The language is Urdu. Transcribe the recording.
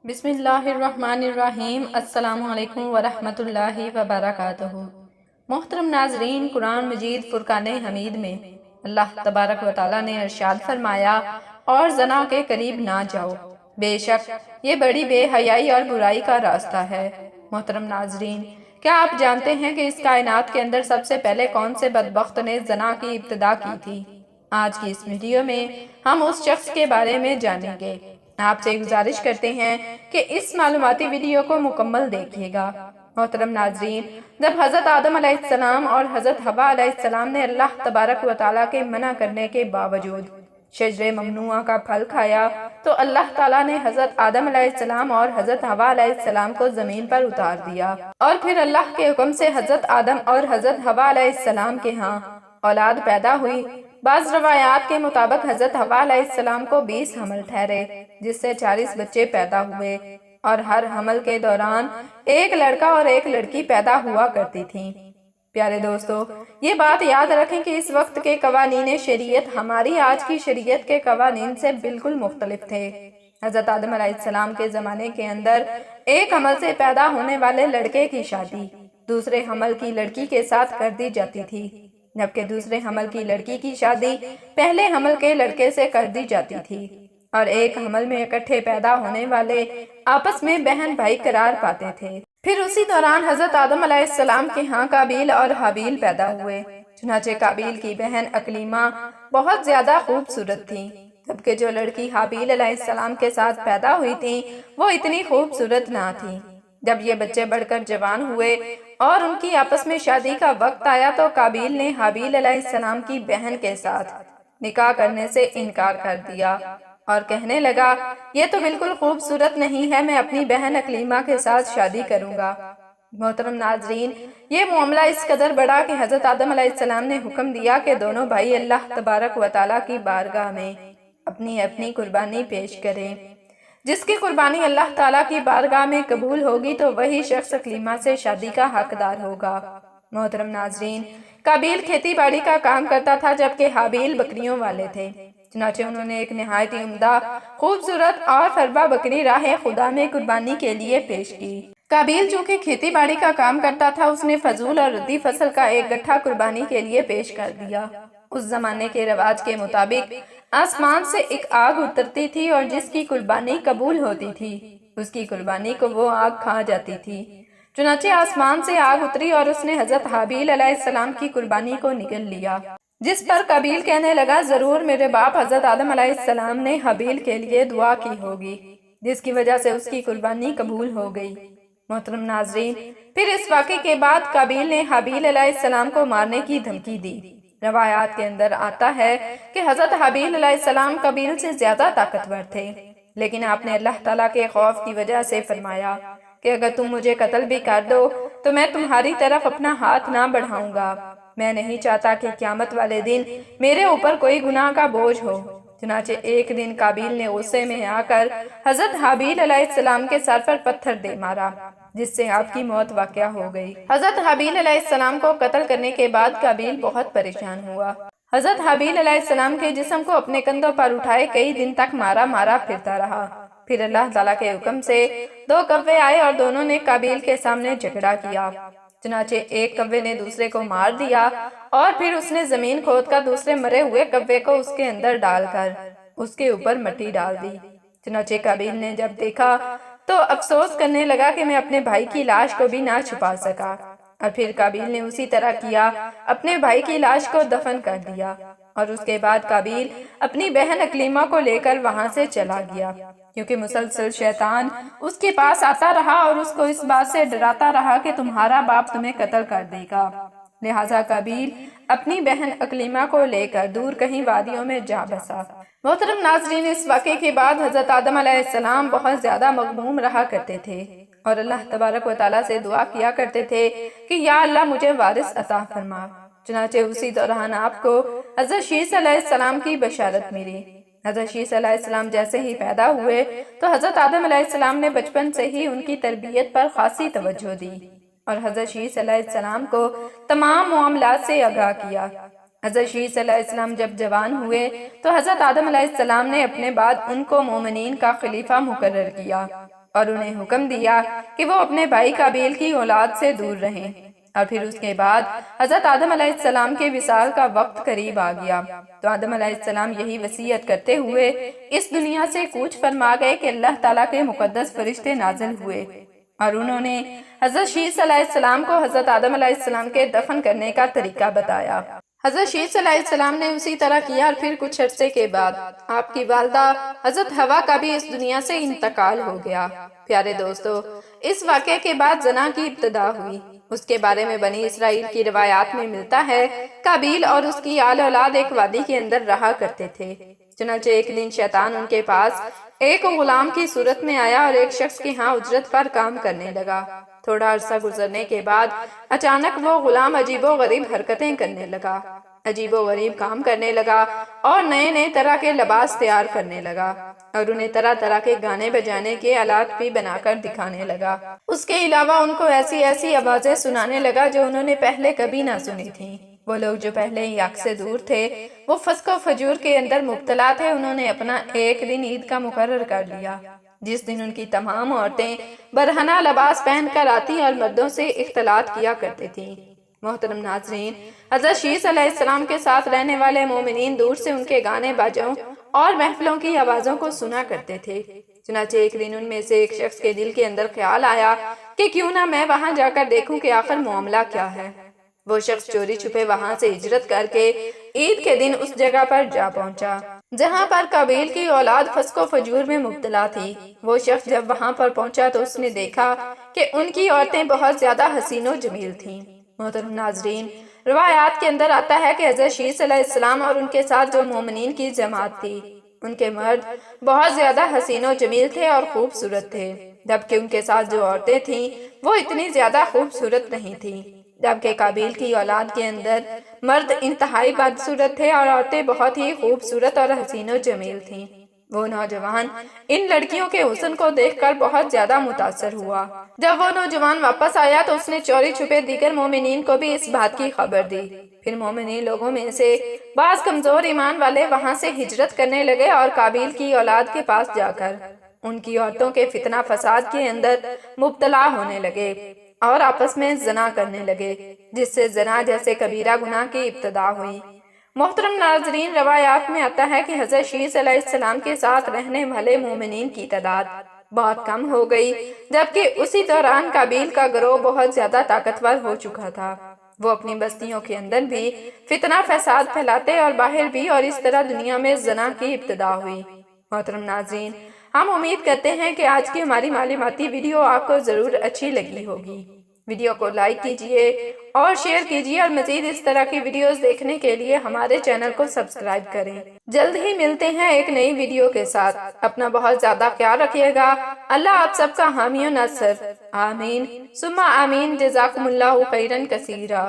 بسم اللہ الرحمن الرحیم۔ السلام علیکم ورحمۃ اللہ وبرکاتہ۔ محترم ناظرین، قرآن مجید فرقان حمید میں اللہ تبارک و تعالیٰ نے ارشاد فرمایا، اور زنا کے قریب نہ جاؤ، بے شک یہ بڑی بے حیائی اور برائی کا راستہ ہے۔ محترم ناظرین، کیا آپ جانتے ہیں کہ اس کائنات کے اندر سب سے پہلے کون سے بدبخت نے زنا کی ابتدا کی تھی؟ آج کی اس ویڈیو میں ہم اس شخص کے بارے میں جانیں گے۔ آپ سے گزارش کرتے ہیں کہ اس معلوماتی ویڈیو کو مکمل دیکھیے گا۔ محترم ناظرین، جب حضرت آدم علیہ السلام اور حضرت حوا علیہ السلام نے اللہ تبارک و تعالیٰ کے منع کرنے کے باوجود شجرے ممنوعہ کا پھل کھایا، تو اللہ تعالیٰ نے حضرت آدم علیہ السلام اور حضرت حوا علیہ السلام کو زمین پر اتار دیا، اور پھر اللہ کے حکم سے حضرت آدم اور حضرت حوا علیہ السلام کے ہاں اولاد پیدا ہوئی۔ بعض روایات کے مطابق حضرت حوا علیہ السلام کو 20 حمل ٹھہرے، جس سے 40 بچے پیدا ہوئے، اور ہر حمل کے دوران ایک لڑکا اور ایک لڑکی پیدا ہوا کرتی تھیں۔ پیارے دوستو، یہ بات یاد رکھیں کہ اس وقت کے قوانین شریعت ہماری آج کی شریعت کے قوانین سے بالکل مختلف تھے۔ حضرت آدم علیہ السلام کے زمانے کے اندر ایک حمل سے پیدا ہونے والے لڑکے کی شادی دوسرے حمل کی لڑکی کے ساتھ کر دی جاتی تھی، جبکہ دوسرے حمل کی لڑکی کی شادی پہلے حمل کے لڑکے سے کر دی جاتی تھی، اور ایک حمل میں اکٹھے پیدا ہونے والے آپس میں بہن بھائی قرار پاتے تھے۔ پھر اسی دوران حضرت آدم علیہ السلام کے ہاں قابیل اور حابیل پیدا ہوئے۔ چنانچہ قابیل کی بہن اکلیمہ بہت زیادہ خوبصورت تھی، جبکہ جو لڑکی حابیل علیہ السلام کے ساتھ پیدا ہوئی تھی وہ اتنی خوبصورت نہ تھی۔ جب یہ بچے بڑھ کر جوان ہوئے اور ان کی آپس میں شادی کا وقت آیا، تو قابیل نے حابیل علیہ السلام کی بہن کے ساتھ نکاح کرنے سے انکار کر دیا اور کہنے لگا، یہ تو بالکل خوبصورت نہیں ہے، میں اپنی بہن اکلیمہ کے ساتھ شادی کروں گا۔ محترم ناظرین، یہ معاملہ اس قدر بڑا کہ حضرت آدم علیہ السلام نے حکم دیا کہ دونوں بھائی اللہ تبارک و تعالیٰ کی بارگاہ میں اپنی اپنی قربانی پیش کریں۔ جس کی قربانی اللہ تعالیٰ کی بارگاہ میں قبول ہوگی تو وہی شخص اکلیمہ سے شادی کا حقدار ہوگا۔ محترم ناظرین، قابیل کھیتی باڑی کا کام کرتا تھا، جبکہ حابیل بکریوں والے تھے۔ چنانچہ انہوں نے ایک نہایت ہی عمدہ، خوبصورت اور فربا بکری راہ خدا میں قربانی کے لیے پیش کی۔ قابیل چونکہ کھیتی باڑی کا کام کرتا تھا، اس نے فضول اور ردی فصل کا ایک گٹھا قربانی کے لیے پیش کر دیا۔ اس زمانے کے رواج کے مطابق آسمان سے ایک آگ اترتی تھی، اور جس کی قربانی قبول ہوتی تھی اس کی قربانی کو وہ آگ کھا جاتی تھی۔ چنانچہ آسمان سے آگ اتری اور اس نے حضرت حابیل علیہ السلام کی قربانی کو نگل لیا، جس پر قابیل کہنے لگا، ضرور میرے باپ حضرت آدم علیہ السلام نے حابیل کے لیے دعا کی ہوگی، جس کی وجہ سے اس کی قربانی قبول ہو گئی۔ محترم ناظرین، پھر اس واقعے کے بعد قابیل نے حابیل علیہ السلام کو مارنے کی دھمکی دی۔ روایات کے اندر آتا ہے کہ حضرت حابیل علیہ السلام قابیل سے زیادہ طاقتور تھے، لیکن آپ نے اللہ تعالیٰ کے خوف کی وجہ سے فرمایا کہ اگر تم مجھے قتل بھی کر دو تو میں تمہاری طرف اپنا ہاتھ نہ بڑھاؤں گا، میں نہیں چاہتا کہ قیامت والے دن میرے اوپر کوئی گناہ کا بوجھ ہو۔ چنانچہ ایک دن قابیل نے غصے میں آ کر حضرت حابیل علیہ السلام کے سر پر پتھر دے مارا، جس سے آپ کی موت واقع ہو گئی۔ حضرت حابیل علیہ السلام کو قتل کرنے کے بعد قابیل بہت پریشان ہوا۔ حضرت حابیل علیہ السلام کے جسم کو اپنے کندھوں پر اٹھائے کئی دن تک مارا مارا پھرتا رہا۔ پھر اللہ تعالیٰ کے حکم سے 2 کوے آئے اور دونوں نے قابیل کے سامنے جھگڑا کیا۔ چنانچہ ایک کوے نے دوسرے کو مار دیا، اور پھر اس نے زمین کھود کر دوسرے مرے ہوئے کوے کو اس کے اندر ڈال کر اس کے اوپر مٹی ڈال دی۔ چنانچہ قابیل نے جب دیکھا تو افسوس کرنے لگا کہ میں اپنے بھائی کی لاش کو بھی نہ چھپا سکا، اور پھر قابیل نے اسی طرح کیا، اپنے بھائی کی لاش کو دفن کر دیا، اور اس کے بعد قابیل اپنی بہن اکلیمہ کو لے کر وہاں سے چلا گیا، کیونکہ مسلسل شیطان اس کے پاس آتا رہا اور اس کو اس بات سے ڈراتا رہا کہ تمہارا باپ تمہیں قتل کر دے گا۔ لہٰذا قابیل اپنی بہن اکلیمہ کو لے کر دور کہیں وادیوں میں جا بسا۔ محترم ناظرین، اس واقعے کے بعد حضرت آدم علیہ السلام بہت زیادہ مغموم رہا کرتے تھے، اور اللہ تبارک و تعالیٰ سے دعا کیا کرتے تھے کہ یا اللہ مجھے وارث عطا فرما۔ چنانچہ اسی دوران آپ کو حضرت شیس علیہ السلام کی بشارت ملی۔ حضرت شیس علیہ السلام جیسے ہی پیدا ہوئے تو حضرت آدم علیہ السلام نے بچپن سے ہی ان کی تربیت پر خاصی توجہ دی، اور حضرت شیس علیہ السلام کو تمام معاملات سے آگاہ کیا۔ حضرت شیس علیہ السلام جب جوان ہوئے تو حضرت آدم علیہ السلام نے اپنے بعد ان کو مومنین کا خلیفہ مقرر کیا۔ اور انہیں حکم دیا کہ وہ اپنے بھائی قابیل کی اولاد سے دور رہیں۔ اور پھر اس کے بعد حضرت آدم علیہ السلام کے وصال کا وقت قریب آ گیا تو آدم علیہ السلام یہی وصیت کرتے ہوئے اس دنیا سے کوچ فرما گئے کہ اللہ تعالیٰ کے مقدس فرشتے نازل ہوئے اور انہوں نے حضرت شیث علیہ السلام کو حضرت آدم علیہ السلام کے دفن کرنے کا طریقہ بتایا۔ حضرت شیث علیہ السلام نے اسی طرح کیا اور پھر کچھ عرصے کے بعد آپ کی والدہ حضرت حوا کا بھی اس دنیا سے انتقال ہو گیا۔ پیارے دوستو، اس واقعے کے بعد زنا کی ابتدا ہوئی۔ اس کے بارے میں بنی اسرائیل کی روایات میں ملتا ہے قابیل اور اس کی آل اولاد ایک وادی کے اندر رہا کرتے تھے۔ چنانچہ ایک دن شیطان ان کے پاس ایک غلام کی صورت میں آیا اور ایک شخص کے ہاں اجرت پر کام کرنے لگا۔ تھوڑا عرصہ گزرنے کے بعد اچانک وہ غلام عجیب و غریب حرکتیں کرنے لگا، عجیب و غریب کام کرنے لگا اور نئے نئے طرح کے لباس تیار کرنے لگا اور انہیں طرح طرح کے گانے بجانے کے آلات بھی بنا کر دکھانے لگا۔ اس کے علاوہ ان کو ایسی ایسی آوازیں سنانے لگا جو انہوں نے پہلے کبھی نہ سنی تھیں۔ وہ لوگ جو پہلے ہی حق سے دور تھے، وہ فسق و فجور کے اندر مبتلا تھے، انہوں نے اپنا ایک دن عید کا مقرر کر لیا جس دن ان کی تمام عورتیں برہنہ لباس پہن کر آتی اور مردوں سے اختلاط کیا کرتی تھیں۔ محترم ناظرین، حضرت شیث علیہ السلام کے ساتھ رہنے والے مومنین دور سے ان کے گانے باجوں اور محفلوں کی آوازوں کو سنا کرتے تھے۔ چنانچہ ایک دن ان میں سے ایک شخص کے دل کے اندر خیال آیا کہ کیوں نہ میں وہاں جا کر دیکھوں کہ آخر معاملہ کیا ہے۔ وہ شخص چوری چھپے وہاں سے ہجرت کر کے عید کے دن اس جگہ پر جا پہنچا جہاں پر قابیل کی اولاد فسق و فجور میں مبتلا تھی۔ وہ شخص جب وہاں پر پہنچا تو اس نے دیکھا کہ ان کی عورتیں بہت زیادہ حسین و جمیل تھیں۔ محترم ناظرین، روایات کے اندر آتا ہے کہ حضرت شیث علیہ السلام اور ان کے ساتھ جو مومنین کی جماعت تھی، ان کے مرد بہت زیادہ حسین و جمیل تھے اور خوبصورت تھے، جبکہ ان کے ساتھ جو عورتیں تھیں وہ اتنی زیادہ خوبصورت نہیں تھیں۔ جبکہ قابیل کی اولاد کے اندر مرد انتہائی بدصورت تھے اور عورتیں بہت ہی خوبصورت اور حسین و جمیل تھیں۔ وہ نوجوان ان لڑکیوں کے حسن کو دیکھ کر بہت زیادہ متاثر ہوا۔ جب وہ نوجوان واپس آیا تو اس نے چوری چھپے دیگر مومنین کو بھی اس بات کی خبر دی۔ پھر مومنین لوگوں میں سے بعض کمزور ایمان والے وہاں سے ہجرت کرنے لگے اور قابیل کی اولاد کے پاس جا کر ان کی عورتوں کے فتنہ فساد کے اندر مبتلا ہونے لگے اور آپس میں زنا کرنے لگے، جس سے زنا جیسے کبیرہ گناہ کی ابتدا ہوئی۔ محترم ناظرین، روایات میں آتا ہے کہ حضرت شیث علیہ السلام کے ساتھ رہنے والے مومنین کی تعداد بہت کم ہو گئی، جبکہ اسی دوران قابیل کا گروہ بہت زیادہ طاقتور ہو چکا تھا۔ وہ اپنی بستیوں کے اندر بھی فتنہ فساد پھیلاتے اور باہر بھی، اور اس طرح دنیا میں زنا کی ابتدا ہوئی۔ محترم ناظرین، ہم امید کرتے ہیں کہ آج کی ہماری معلوماتی ویڈیو آپ کو ضرور اچھی لگی ہوگی۔ ویڈیو کو لائک کیجئے اور شیئر کیجئے اور مزید اس طرح کی ویڈیوز دیکھنے کے لیے ہمارے چینل کو سبسکرائب کریں۔ جلد ہی ملتے ہیں ایک نئی ویڈیو کے ساتھ۔ اپنا بہت زیادہ خیال رکھیے گا۔ اللہ آپ سب کا حامی و ناصر۔ آمین ثم آمین۔ جزاکم اللہ خیرا کثیرا۔